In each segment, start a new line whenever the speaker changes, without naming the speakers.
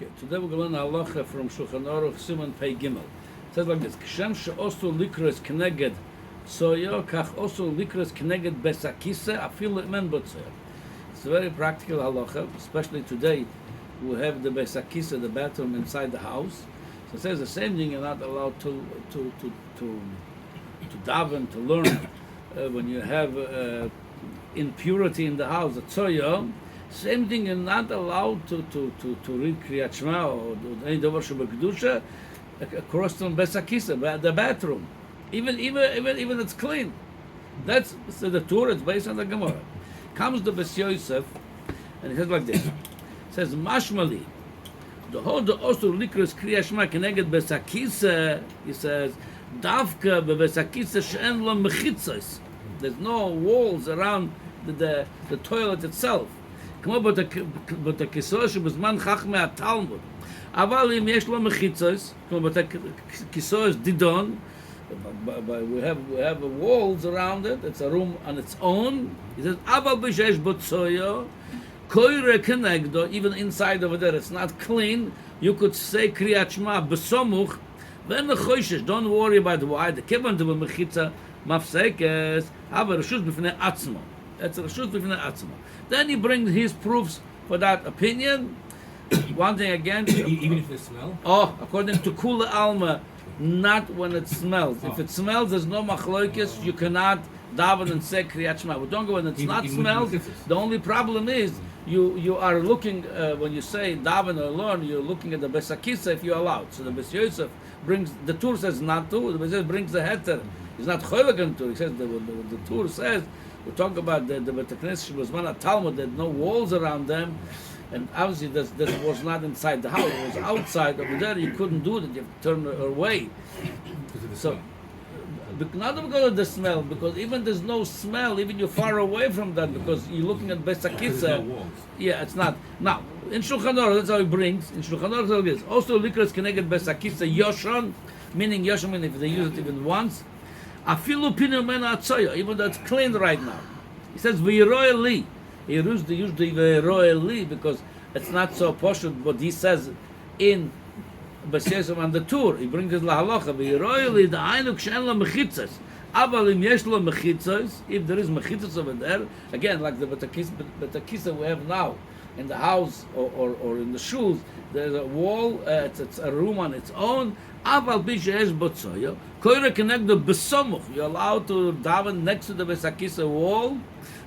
Okay, today we're going to learn halacha from Shulchan Aruch Siman Pei Gimel. It says like this: Kshem she'osu likros keneged soyo, kach osu likros keneged besakise afil men botzer. It's a very practical halacha, especially today. We have the besakise, the bathroom inside the house. So it says the same thing. You're not allowed to daven, to learn when you have impurity in the house. Soyo. Same thing, you're not allowed to read Kriyat Shema or any davar shebekdusha across from besakisa, the bathroom, even it's clean. That's so the Torah. It's based on the Gemara. Comes the Bes Yosef, and it says like this. It says Mashmali, the whole the osur likros Kriyat Shema keneged besakisa. He says Davka bebesakisa she'en lo mechitzos. There's no walls around the toilet itself. כמו בתקיסו שבזמן חכמי התלמוד. אבל אם יש לו מחיצות, כמו בתקיסו דידון, we have walls around it, it's a room on its own. He says, אבל בשש בוצויו, koire kenegdo, even inside over there, it's not clean. You could say Kriyat Shema בסמוך, ואין לחושש, don't worry about why, the כיוון דו במחיצה מפסקת, אבל רשות בפני עצמו. It's a reshut b'fnei atzma. Then he brings his proofs for that opinion. One thing again,
even if they smell.
Oh, according to Kula Alma, not when it smells. If it smells, there's no machlokes. You cannot daven and say Kriyat Shema. But don't go when it's not smells. The only problem is you are looking when you say daven or learn, you're looking at the besakisa if you're allowed. So the Bes Yosef brings the Tur says not to. The Bes Yosef brings the heter. He's not choylek on Tur. He says the Tur says. We talk about the Beit Knesset was one at Talmud. There had no walls around them, and obviously this was not inside the house. It was outside over there. You couldn't do that. You have to turn away. So, not because of the smell, because even there's no smell. Even you're far away from that because you're looking at Besakitza.
No
Yeah, it's not. Now in Shulchan Aruch, that's how he brings. In Shulchan Aruch, it is also likros keneged Besakitza Yoshon, meaning Yoshon, meaning if they use it even once. Afilu pinu mena atzoya, even though it's clean right now. He says v'yiroy li. He used the v'yiroy li because it's not so poshut. But he says in Bes Yosef on the Tur, he brings it lahalacha v'yiroy li the ainuk she'en lo mechitzos. Aval im yesh lo mechitzos, if there is mechitzos over there, again like the betakisa we have now in the house or in the shoes, there's a wall. It's a room on its own. Aval bishesh botzoyo. Koire kenegdo besomuch. You're allowed to daven next to the besakisa wall.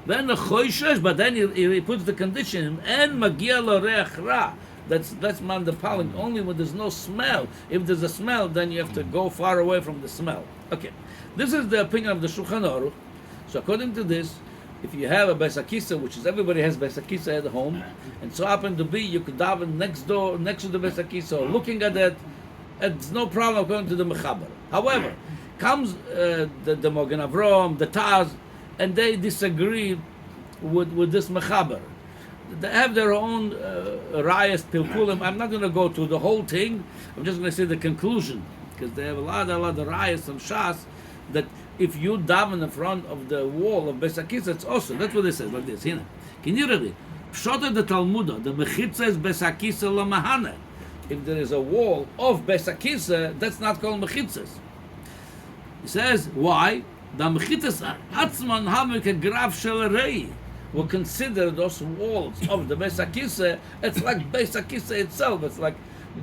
Then the choishesh, but then he puts the condition. En magia lo reach ra. That's man the paling. Only when there's no smell. If there's a smell, then you have to go far away from the smell. Okay, this is the opinion of the Shulchan Aruch. So according to this, if you have a besakisa, which is everybody has besakisa at home, and so happen to be you could daven next to the besakisa, or looking at it. It's no problem according to the Mechaber. However, comes the Mogen Avrom, the Taz, and they disagree with this Mechaber. They have their own rayas, pilpulim. I'm not going to go to the whole thing. I'm just going to say the conclusion, because they have a lot of rayas and shas that if you daven in front of the wall of Besakis, it's also. That's what they say, like this. Can you read it? Pshota the Talmuda, the Mechitza is Besakis lo mahane. If there is a wall of Besakisa, that's not called mechitzas. He says, why? The mechitzas atzman havik graf shel rei. Will consider those walls of the Besakisa. It's like Besakisa itself. It's like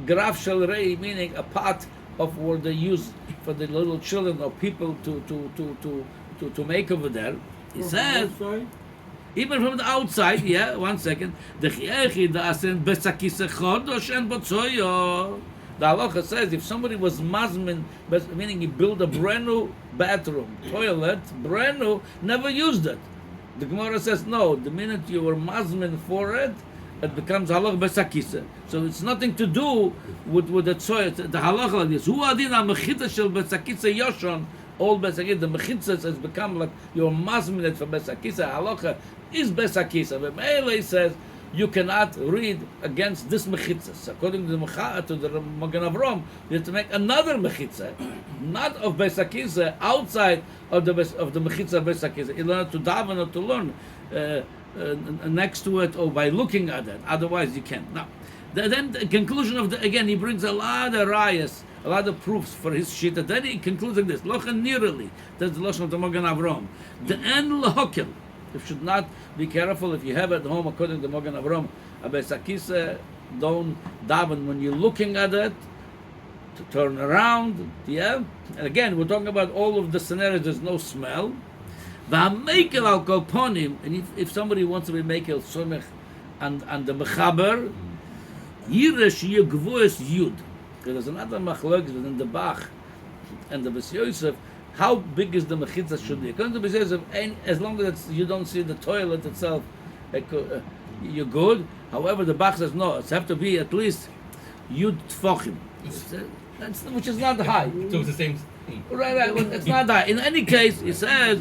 graf shel rei, meaning a part of what they use for the little children or people to make over there. He says. Even from the outside, yeah, 1 second. The halacha says if somebody was mazmin, meaning he built a brand new bathroom, toilet, brand new, never used it. The Gemara says no. The minute you were mazmin for it, it becomes halacha besakisa. So it's nothing to do with the toilet. The halacha like this. Who adin mechita shel besakisa yoshon? All besakisa, the mechitzas has become like your mazmin for besakisa. Halacha is besakisa. But Meile says you cannot read against this mechitzas. According to the Mogen Avrom, you have to make another mechitza, not of besakisa, outside of the mechitza of besakisa, in order to daven or to learn. next to it or by looking at it. Otherwise, you can't. Now, then the conclusion of again, he brings a lot of rayas, a lot of proofs for his shita. Then he concludes like this: Lochen nirali. That's the lashon of the Magen Avram. The end lahokel. You should not be careful if you have at home, according to Magen Avram, a besakisa. Don't daven when you're looking at it. To turn around, yeah. And again, we're talking about all of the scenarios. There's no smell. V'hamekel al kol ponim. And if somebody wants to be mekel somech and the mechaber, yiresh yegvues yud. Because there's another machlokes within the Bach and the Bes Yosef. How big is the mechitza should be? According to Bes Yosef, as long as you don't see the toilet itself, you're good. However, the Bach says no. It's have to be at least yud tfochim. That's which is not high.
So it's the same thing.
Right. Well, it's not high. In any case, he says,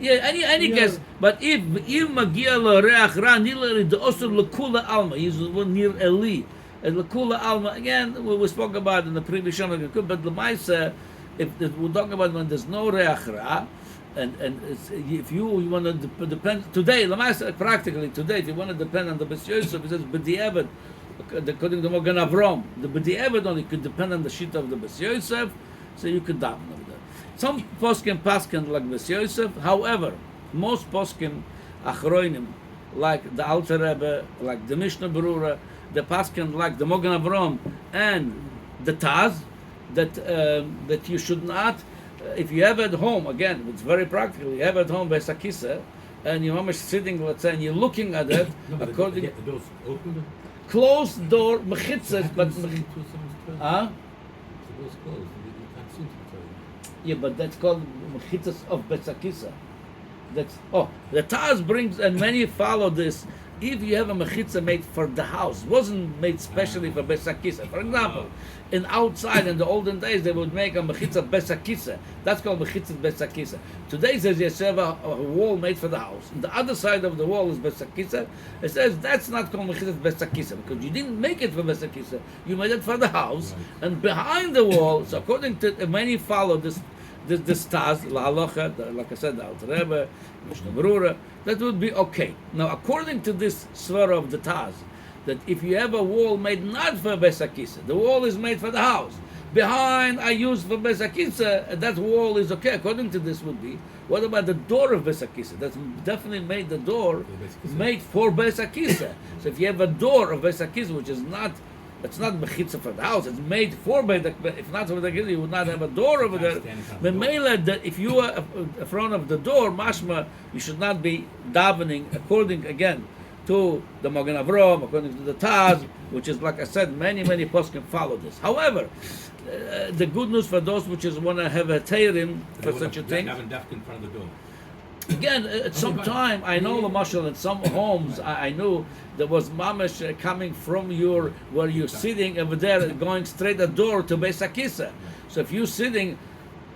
any case. But if magia lo reach ra nilari the osur lekula alma, he's near Eli, and lekula alma again. We spoke about in the previous show, but the Maisa, if we're talking about when there's no reach ra. And if you want to depend today, practically today, if you want to depend on the Bes Yosef, it says b'di'evet, according to Magen Avram, the b'di'evet only could depend on the shita of the Bes Yosef, so you could daven over there. Some poskim like Bes Yosef, however, most poskim achroinim, like the Alter Rebbe, like the Mishnah Berurah, the paskim like the Magen Avram and the Taz, that you should not. If you have at home, again, it's very practical. You have at home besakisa, and you're almost sitting, let's say, and you're looking at it.
No,
according
the doors open.
Closed door mechitzas, but
The door's closed. You can't see it.
yeah, but that's called mechitzas of besakisa. That's the Taz brings, and many follow this. If you have a mechitza made for the house, wasn't made specially for besakisa. For example, in outside in the olden days they would make a mechitza besakisa. That's called mechitza besakisa. Today says you have a wall made for the house. And the other side of the wall is besakisa. It says that's not called mechitza besakisa because you didn't make it for besakisa. You made it for the house, and behind the wall. So according to many follow this Taz, la halacha, like I said, the Alter Rebbe, Mishnah Berurah, that would be okay. Now, according to this svara of the Taz, that if you have a wall made not for besakisa, the wall is made for the house. Behind, I use for besakisa, that wall is okay. According to this, would be what about the door of besakisa? That's definitely made the door made for besakisa. So if you have a door of besakisa, which is not. It's not mechitza for the house. It's made for Beit. If not for the kid, you would not have a door over there. The mela that if you are in front of the door, mashma, you should not be davening according again to the Magen Avram, according to the Taz, which is like I said, many poskim follow this. However, the good news for those which is want to have a teirim for such a thing.
Daven in front of the door.
Again, at some time, I know the mashal in some homes, I knew there was mamash coming from where you're sitting over there, going straight the door to Beis HaKisa. So if you're sitting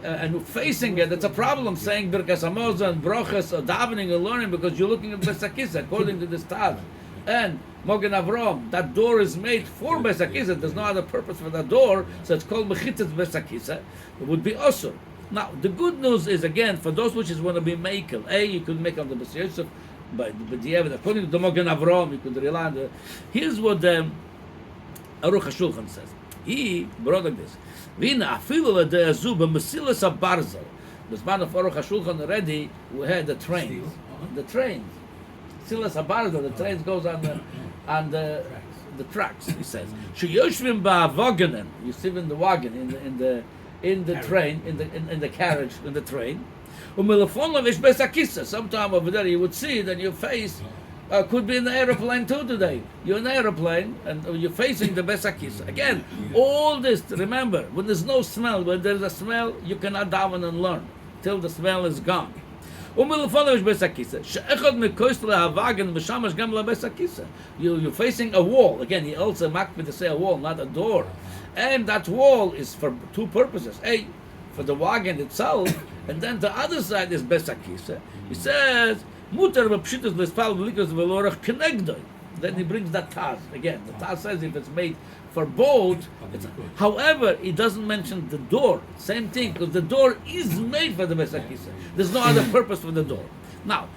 and facing it, it's a problem saying Birkas Hamazon and Brochas or davening or learning because you're looking at Beis HaKisa, according to this Taz. And Magen Avram, that door is made for Beis HaKisa. There's no other purpose for that door, so it's called Mechitzat Beis HaKisa. It would be Osur. Now, the good news is, again, for those which want to be makel, you could make on the Bes Yosef, but according to the Magen Avram, you could rely on the... Here's what the Halacha Shiur says. He brought like this. Vina afilu le'de'azu b'mesilas ha'barzel. The span of Halacha Shiur already, we had the trains. The trains. Mesilas ha'barzel, the trains goes on the tracks, he says. Sheyoshvim ba'avoganen. You sit in the wagon, in the train, in the carriage, in the train. Sometime over there you would see that your face could be in the aeroplane too today. You're in an aeroplane and you're facing the besakis. Again, all this, remember, when there's no smell, when there's a smell, you cannot daven and learn till the smell is gone. You're facing a wall. Again, he also marked me to say a wall, not a door. And that wall is for two purposes. A, for the wagon itself, and then the other side is besakisa. He says, Mutar b'pshitus l'spal v'likas v'lorach kenegdoi. Then he brings that Taz. Again, the Taz says if it's made for both, however, he doesn't mention the door. Same thing, because the door is made for the besakisa. There's no other purpose for the door. Now,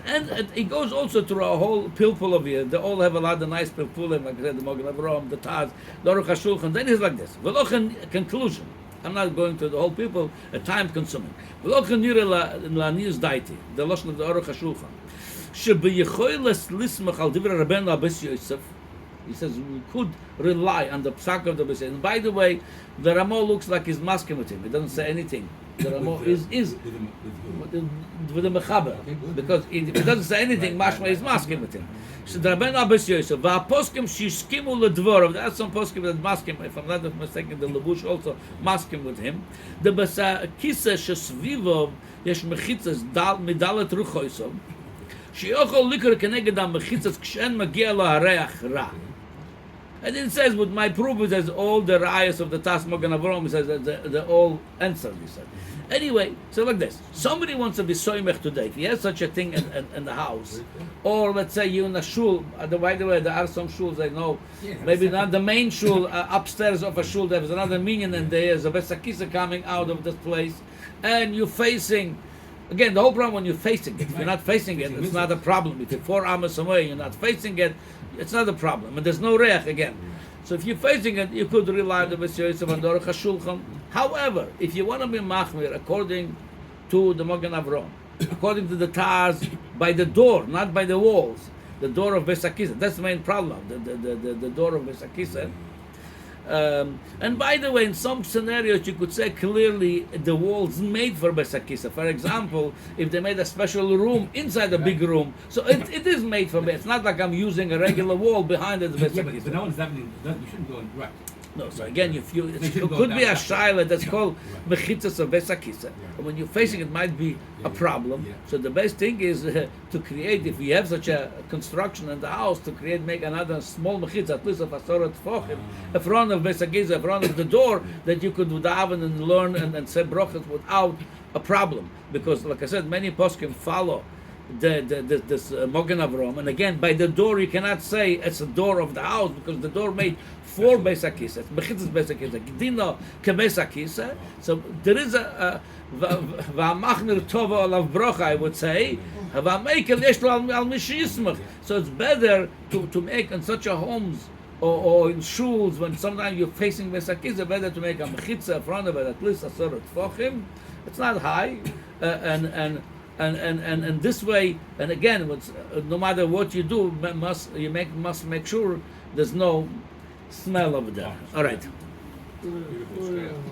and it goes also through a whole pilpul of here. They all have a lot of nice pilpulim, like I said, the Mogen Avraham, the Taz, the Aruch HaShulchan. Then it's like this. V'lochen conclusion. I'm not going to the whole people. A time consuming. V'lochen yire la nius daiti. The lashon of the Aruch HaShulchan. Shebeyechoyles lismach al divrei Rabbeinu Abbas Yosef. He says we could rely on the psak of the Abbas Yosef. And by the way, the Ramo looks like he's masking with him. He doesn't say anything. The Ramo is with the Mechaber, because if he doesn't say anything, Mashma is masking with him. So the Rabbeinu Abbas Yosef, va'aposkim shishkimu ledvorov. There are some poskim that maskim. If I'm not mistaken, the Levush also maskim with him. The besakisa shesvivov yesh mechitzas midalet ruchoisov. Sheyochol likor keneged mechitzas kshen magia lo hareach ra. And it says, with my proof, it says all the rayas of the Tas Mogen Avraham, it says that they're all answered, he said. Anyway, so like this. Somebody wants to be soymech today. If he has such a thing in the house, or let's say you're in a shul, by the way, there are some shuls, I know, maybe not the main shul, upstairs of a shul, there's another minyan and there's a besakisa coming out of this place, and you're facing, again, the whole problem when you're facing it. If you're not facing it, it's not a problem. If you're 4 amos away, you're not facing it, it's not a problem. And there's no reach again. So if you're facing it, you could rely on the Abbas Yosef and the Aruch HaShulchan. However, if you want to be machmir according to the Mogen Avraham, according to the Taz, by the door, not by the walls, the door of Beis HaKisah, that's the main problem, the door of Beis HaKisah. And by the way, in some scenarios, you could say clearly the walls made for Beis HaKisah. For example, if they made a special room inside a big room, so it is made for Beis. It's not like I'm using a regular wall behind it. Beis HaKisah.
But no one's that mean you shouldn't go in right.
No, so again, it could be a shaila that's called mechitzas of Beis HaKisah. But when you're facing it, might be a problem. So the best thing is to create, if you have such a construction in the house, to make another small mechitzah, at least of asorat tfochim, in front of Beis HaKisah, in front of the door, that you could daven and learn and say brachas without a problem. Because, like I said, many poskim follow this Mogen Avraham, and again, by the door you cannot say it's the door of the house, because the door made for Beis HaKisah. It's mechitzas Beis HaKisah. Gdino ke Beis HaKisah. So there is a va'machmir tova olav brocha, I would say. Va'meikel yesh lo al mishi yismach. So it's better to make in such a homes or in shuls when sometimes you're facing Beis HaKisah, better to make a mechitzah in front of it, at least a sort of tfochim. It's not high, and this way, and again, no matter what you do, must make sure there's no smell of that. All right.